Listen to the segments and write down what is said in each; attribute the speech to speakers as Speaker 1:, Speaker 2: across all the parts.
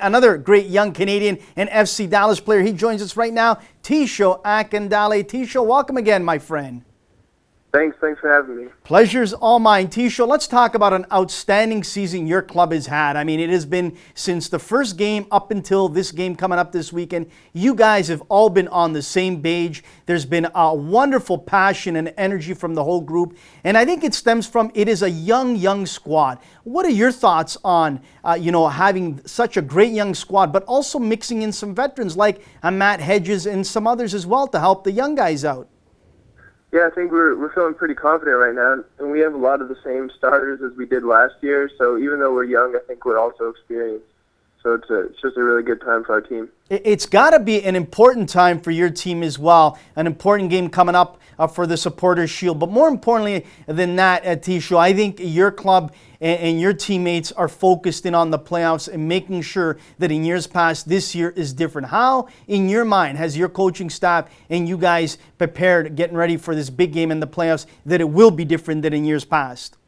Speaker 1: Another great young Canadian and FC Dallas player. He joins us right now, Tesho Akindele. Tesho, welcome again, my friend.
Speaker 2: Thanks for having me.
Speaker 1: Pleasure's all mine. Tesho, let's talk about an outstanding season your club has had. I mean, it has been since the first game up until this game coming up this weekend. You guys have all been on the same page. There's been a wonderful passion and energy from the whole group. And I think it stems from it is a young squad. What are your thoughts on, having such a great young squad, but also mixing in some veterans like Matt Hedges and some others as well to help the young guys out?
Speaker 2: Yeah, I think we're feeling pretty confident right now, and we have a lot of the same starters as we did last year. So even though we're young, I think we're also experienced. So it's just a really good time for our team.
Speaker 1: It's got to be an important time for your team as well. An important game coming up for the Supporters' Shield. But more importantly than that, Tesho, I think your club and your teammates are focused in on the playoffs and making sure that in years past, this year is different. How, in your mind, has your coaching staff and you guys prepared getting ready for this big game in the playoffs that it will be different than in years past?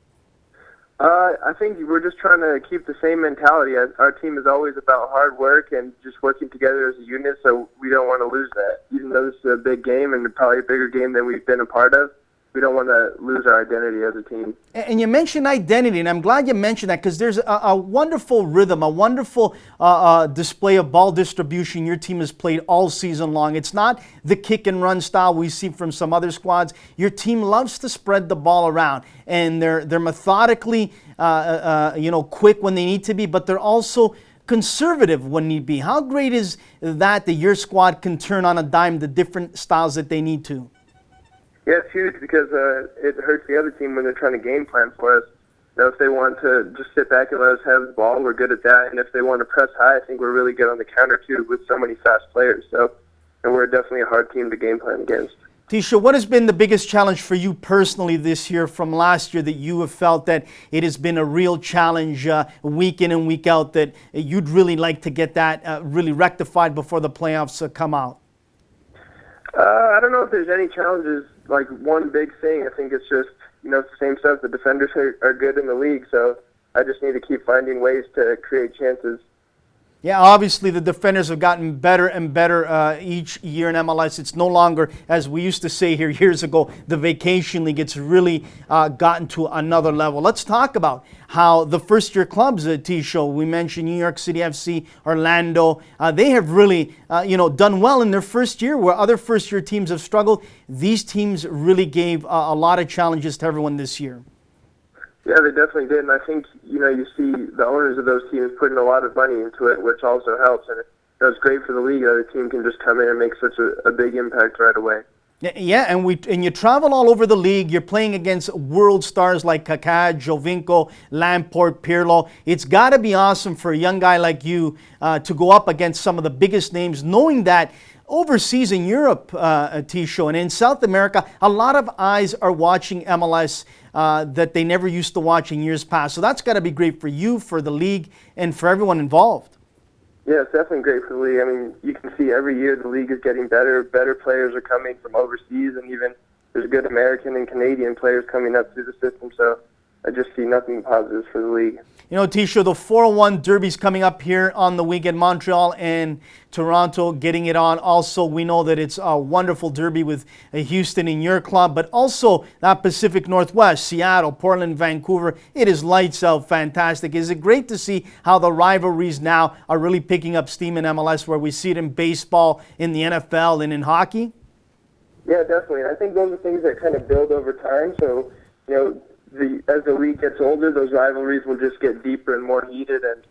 Speaker 2: I think we're just trying to keep the same mentality. Our team is always about hard work and just working together as a unit, so we don't want to lose that. Even though this is a big game and probably a bigger game than we've been a part of, we don't want to lose our identity as a team.
Speaker 1: And you mentioned identity, and I'm glad you mentioned that because there's a wonderful rhythm, a wonderful display of ball distribution your team has played all season long. It's not the kick and run style we see from some other squads. Your team loves to spread the ball around, and they're methodically, quick when they need to be, but they're also conservative when need be. How great is that your squad can turn on a dime the different styles that they need to?
Speaker 2: Yeah, it's huge because it hurts the other team when they're trying to game plan for us. If they want to just sit back and let us have the ball, we're good at that. And if they want to press high, I think we're really good on the counter too with so many fast players. And we're definitely a hard team to game plan against.
Speaker 1: Tesho, what has been the biggest challenge for you personally this year from last year that you have felt that it has been a real challenge week in and week out that you'd really like to get that really rectified before the playoffs come out?
Speaker 2: I don't know if there's any challenges, like one big thing. I think it's just, it's the same stuff. The defenders are good in the league, so I just need to keep finding ways to create chances.
Speaker 1: Yeah, obviously the defenders have gotten better and better each year in MLS. It's no longer, as we used to say here years ago, the vacation league. It's really gotten to another level. Let's talk about how the first-year clubs, Tesho, we mentioned New York City FC, Orlando, they have really, done well in their first year where other first-year teams have struggled. These teams really gave a lot of challenges to everyone this year.
Speaker 2: Yeah, they definitely did, and I think, you see the owners of those teams putting a lot of money into it, which also helps, and it's great for the league that a team can just come in and make such a big impact right away.
Speaker 1: Yeah, and you travel all over the league. You're playing against world stars like Kaká, Jovinko, Lamport, Pirlo. It's got to be awesome for a young guy like you to go up against some of the biggest names, knowing that overseas in Europe, Tesho, and in South America, a lot of eyes are watching MLS that they never used to watch in years past. So that's got to be great for you, for the league, and for everyone involved.
Speaker 2: Yeah, it's definitely great for the league. I mean, you can see every year the league is getting better. Better players are coming from overseas, and even there's good American and Canadian players coming up through the system. So I just see nothing but positives for the league.
Speaker 1: Tesho, the 401 Derby's coming up here on the weekend. Montreal and Toronto getting it on. Also, we know that it's a wonderful derby with Houston in your club, but also that Pacific Northwest, Seattle, Portland, Vancouver. It is lights out fantastic. Is it great to see how the rivalries now are really picking up steam in MLS, where we see it in baseball, in the NFL, and in hockey?
Speaker 2: Yeah, definitely. I think those are things that kind of build over time. So, as the league gets older, those rivalries will just get deeper and more heated, and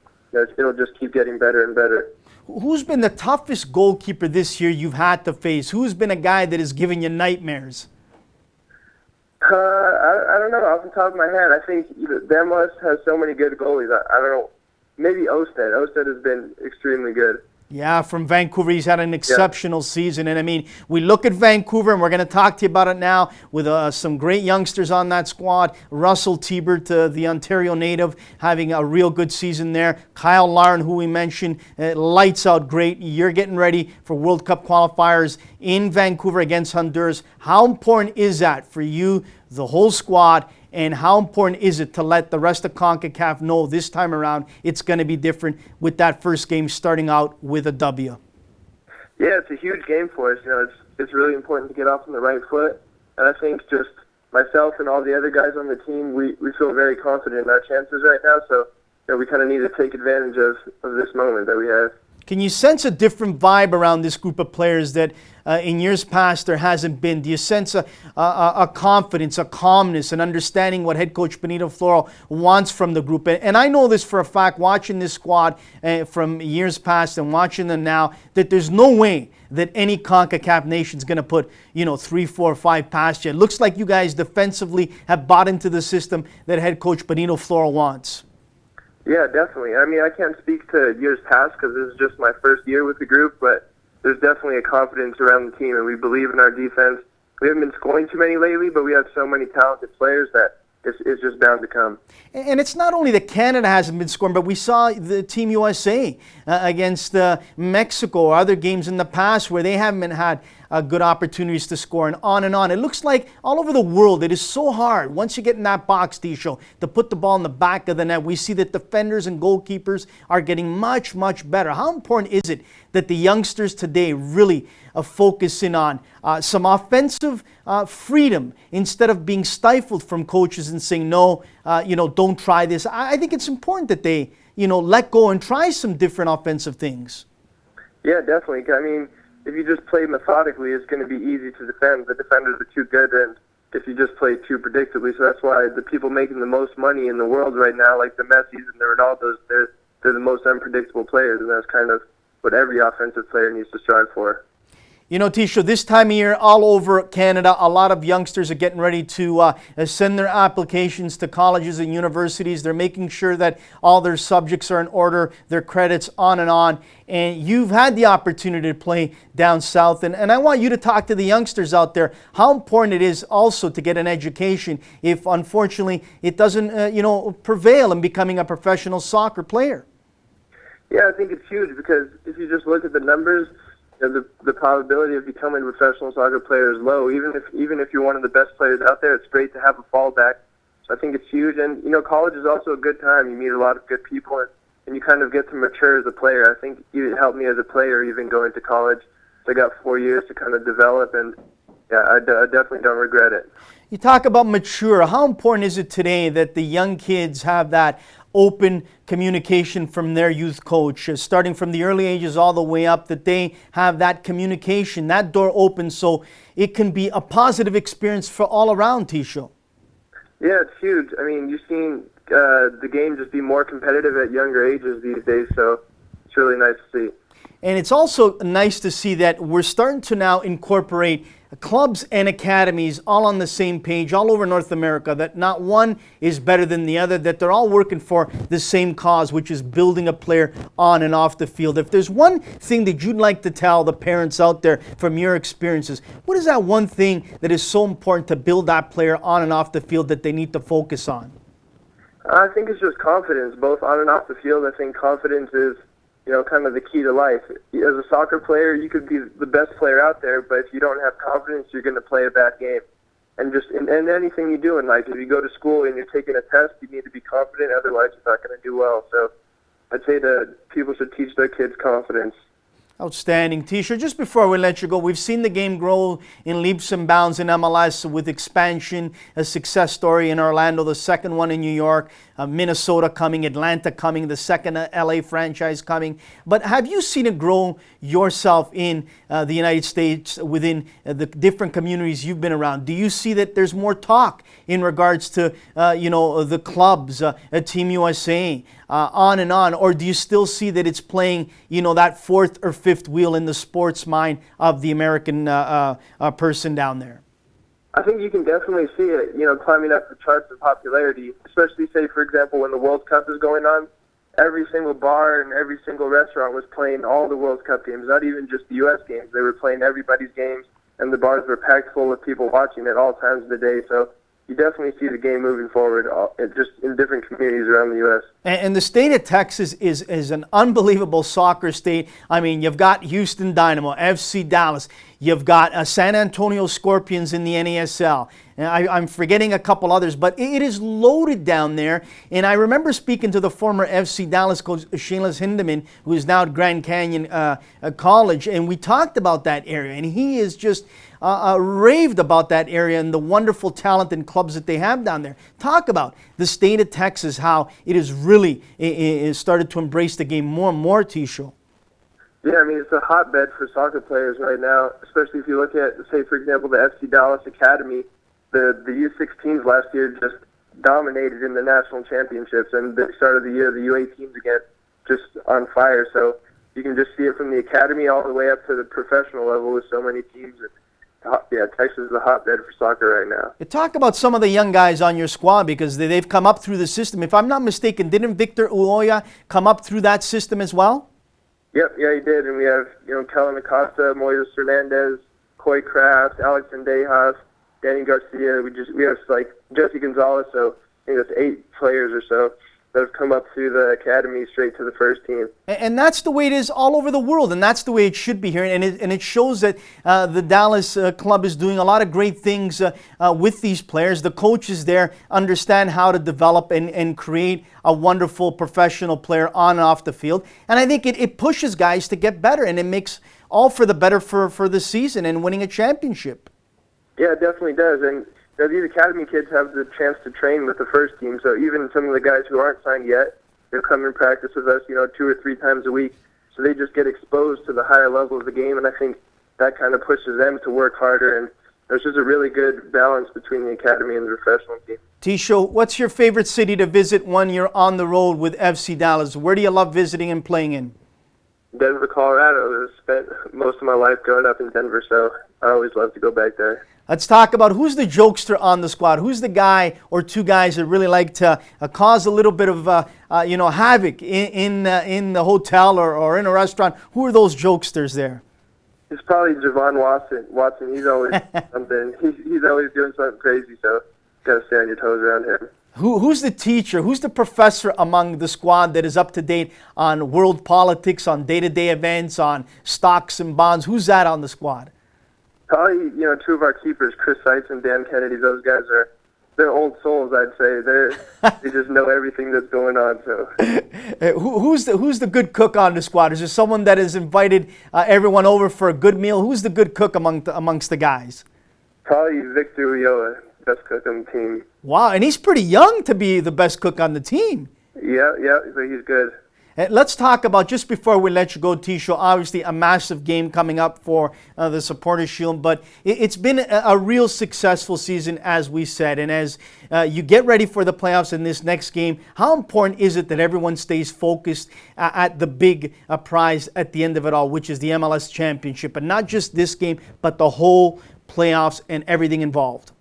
Speaker 2: it'll just keep getting better and better.
Speaker 1: Who's been the toughest goalkeeper this year you've had to face? Who's been a guy that has given you nightmares?
Speaker 2: I don't know. Off the top of my head, I think the MLS has so many good goalies. I don't know. Maybe Osted. Osted has been extremely good.
Speaker 1: Yeah, from Vancouver, he's had an exceptional season. And I mean, we look at Vancouver, and we're going to talk to you about it now with some great youngsters on that squad. Russell Tebert, the Ontario native, having a real good season there. Kyle Larin, who we mentioned, lights out great. You're getting ready for World Cup qualifiers in Vancouver against Honduras. How important is that for you, the whole squad, and how important is it to let the rest of CONCACAF know this time around it's going to be different with that first game starting out with a W?
Speaker 2: Yeah, it's a huge game for us. It's really important to get off on the right foot. And I think just myself and all the other guys on the team, we feel very confident in our chances right now. So we kind of need to take advantage of this moment that we have.
Speaker 1: Can you sense a different vibe around this group of players that in years past there hasn't been? Do you sense a confidence, a calmness, an understanding what head coach Benito Floro wants from the group? And I know this for a fact, watching this squad from years past and watching them now, that there's no way that any CONCACAF nation's going to put 3, 4, 5 past you. It looks like you guys defensively have bought into the system that head coach Benito Floro wants.
Speaker 2: Yeah, definitely. I mean, I can't speak to years past because this is just my first year with the group, but there's definitely a confidence around the team, and we believe in our defense. We haven't been scoring too many lately, but we have so many talented players that it's just bound to come. And
Speaker 1: it's not only that Canada hasn't been scoring, but we saw the Team USA against Mexico or other games in the past where they haven't had good opportunities to score, and on and on. It looks like all over the world it is so hard once you get in that box, Tesho, to put the ball in the back of the net. We see that defenders and goalkeepers are getting much, much better. How important is it that the youngsters today really focus in on some offensive freedom instead of being stifled from coaches and saying, no, don't try this? I think it's important that they, let go and try some different offensive things.
Speaker 2: Yeah, definitely. I mean, if you just play methodically, it's going to be easy to defend. The defenders are too good, and if you just play too predictably, so that's why the people making the most money in the world right now, like the Messis and the Ronaldos, they're the most unpredictable players, and that's kind of what every offensive player needs to strive for.
Speaker 1: Tesho, this time of year, all over Canada, a lot of youngsters are getting ready to send their applications to colleges and universities. They're making sure that all their subjects are in order, their credits on. And you've had the opportunity to play down south. And I want you to talk to the youngsters out there how important it is also to get an education if, unfortunately, it doesn't, prevail in becoming a professional soccer player.
Speaker 2: Yeah, I think it's huge because if you just look at the numbers, the probability of becoming a professional soccer player is low. Even if you're one of the best players out there, it's great to have a fallback. So I think it's huge. And, college is also a good time. You meet a lot of good people, and you kind of get to mature as a player. I think it helped me as a player even going to college. So I got 4 years to kind of develop, and, yeah, I definitely don't regret it.
Speaker 1: You talk about mature. How important is it today that the young kids have that open communication from their youth coach, starting from the early ages all the way up, that they have that communication, that door open so it can be a positive experience for all around, Tesho?
Speaker 2: Yeah, it's huge. I mean, you've seen the game just be more competitive at younger ages these days, so it's really nice to see.
Speaker 1: And it's also nice to see that we're starting to now incorporate clubs and academies all on the same page all over North America, that not one is better than the other, that they're all working for the same cause, which is building a player on and off the field. If there's one thing that you'd like to tell the parents out there from your experiences, what is that one thing that is so important to build that player on and off the field that they need to focus on?
Speaker 2: I think it's just confidence, both on and off the field. I think confidence is kind of the key to life. As a soccer player, you could be the best player out there, but if you don't have confidence, you're going to play a bad game. And just in anything you do in life, if you go to school and you're taking a test, you need to be confident, otherwise you're not going to do well. So I'd say that people should teach their kids confidence.
Speaker 1: Outstanding. Tesho, just before we let you go, we've seen the game grow in leaps and bounds in MLS with expansion, a success story in Orlando, the second one in New York, Minnesota coming, Atlanta coming, the second LA franchise coming. But have you seen it grow yourself in the United States within the different communities you've been around? Do you see that there's more talk in regards to, the clubs, Team USA, on and on? Or do you still see that it's playing, that fourth or fifth wheel in the sports mind of the American person down there?
Speaker 2: I think you can definitely see it, climbing up the charts of popularity, especially, say, for example, when the World Cup is going on. Every single bar and every single restaurant was playing all the World Cup games, not even just the U.S. games. They were playing everybody's games, and the bars were packed full of people watching at all times of the day. So you definitely see the game moving forward just in different communities around the U.S.
Speaker 1: And the state of Texas is an unbelievable soccer state. I mean, you've got Houston Dynamo, FC Dallas. You've got San Antonio Scorpions in the NASL. And I'm forgetting a couple others, but it is loaded down there. And I remember speaking to the former FC Dallas coach, Shayless Hindeman, who is now at Grand Canyon College, and we talked about that area. And he is just raved about that area and the wonderful talent and clubs that they have down there. Talk about the state of Texas, how it is really started to embrace the game more and more, Tesho.
Speaker 2: Yeah, I mean, it's a hotbed for soccer players right now, especially if you look at, say, for example, the FC Dallas Academy. The U16s last year just dominated in the national championships, and the start of the year, the U18s again, just on fire. So you can just see it from the academy all the way up to the professional level with so many teams. Yeah, Texas is a hotbed for soccer right now.
Speaker 1: You talk about some of the young guys on your squad because they've come up through the system. If I'm not mistaken, didn't Victor Uloya come up through that system as well?
Speaker 2: Yep, yeah, he did. And we have, Kellen Acosta, Moises Fernandez, Coy Kraft, Alex Sendejas, Danny Garcia. We have like Jesse Gonzalez. So I think that's 8 players or so that have come up through the academy straight to the first team.
Speaker 1: And that's the way it is all over the world, and that's the way it should be here. And it shows that the Dallas club is doing a lot of great things with these players. The coaches there understand how to develop and create a wonderful professional player on and off the field. And I think it pushes guys to get better, and it makes all for the better for the season and winning a championship.
Speaker 2: Yeah, it definitely does. And these academy kids have the chance to train with the first team. So even some of the guys who aren't signed yet, they'll come and practice with us, 2 or 3 times a week. So they just get exposed to the higher level of the game, and I think that kind of pushes them to work harder. And there's just a really good balance between the academy and the professional team.
Speaker 1: Tesho, what's your favorite city to visit when you're on the road with FC Dallas? Where do you love visiting and playing in?
Speaker 2: Denver, Colorado. I spent most of my life growing up in Denver, so I always love to go back there.
Speaker 1: Let's talk about who's the jokester on the squad. Who's the guy or 2 guys that really like to cause a little bit of havoc in the hotel or in a restaurant? Who are those jokesters there?
Speaker 2: It's probably Javon Watson. He's always something. He's always doing something crazy, so got to stay on your toes around him.
Speaker 1: Who's the teacher? Who's the professor among the squad that is up to date on world politics, on day-to-day events, on stocks and bonds? Who's that on the squad?
Speaker 2: Probably, 2 of our keepers, Chris Seitz and Dan Kennedy. Those guys they're old souls, I'd say. They just know everything that's going on. So,
Speaker 1: who's the good cook on the squad? Is there someone that has invited everyone over for a good meal? Who's the good cook amongst the guys?
Speaker 2: Probably Victor Ulloa, best cook on the team.
Speaker 1: Wow, and he's pretty young to be the best cook on the team.
Speaker 2: Yeah, so he's good.
Speaker 1: Let's talk about, just before we let you go, Tesho, obviously a massive game coming up for the Supporters Shield, but it's been a real successful season, as we said. And as you get ready for the playoffs in this next game, how important is it that everyone stays focused at the big prize at the end of it all, which is the MLS Championship, and not just this game, but the whole playoffs and everything involved?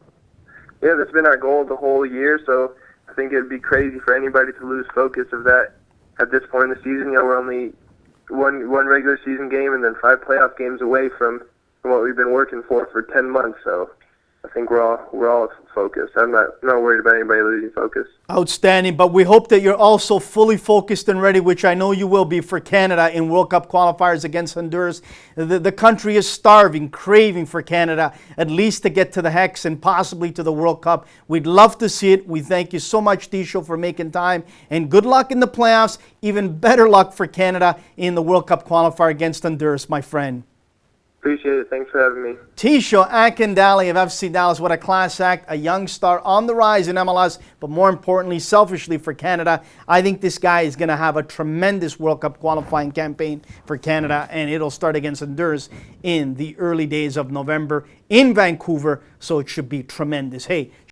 Speaker 2: Yeah, that's been our goal the whole year, so I think it'd be crazy for anybody to lose focus of that. At this point in the season, we're only one regular season game and then 5 playoff games away from what we've been working for 10 months. So I think we're all focused. I'm not worried about anybody losing focus.
Speaker 1: Outstanding, but we hope that you're also fully focused and ready, which I know you will be, for Canada in World Cup qualifiers against Honduras. The country is starving, craving for Canada, at least to get to the Hex and possibly to the World Cup. We'd love to see it. We thank you so much, Tesho, for making time, and good luck in the playoffs. Even better luck for Canada in the World Cup qualifier against Honduras, my friend.
Speaker 2: Appreciate it. Thanks for having me.
Speaker 1: Tesho Akindele of FC Dallas. What a class act. A young star on the rise in MLS, but more importantly, selfishly for Canada. I think this guy is going to have a tremendous World Cup qualifying campaign for Canada, and it'll start against Honduras in the early days of November in Vancouver, so it should be tremendous. Hey,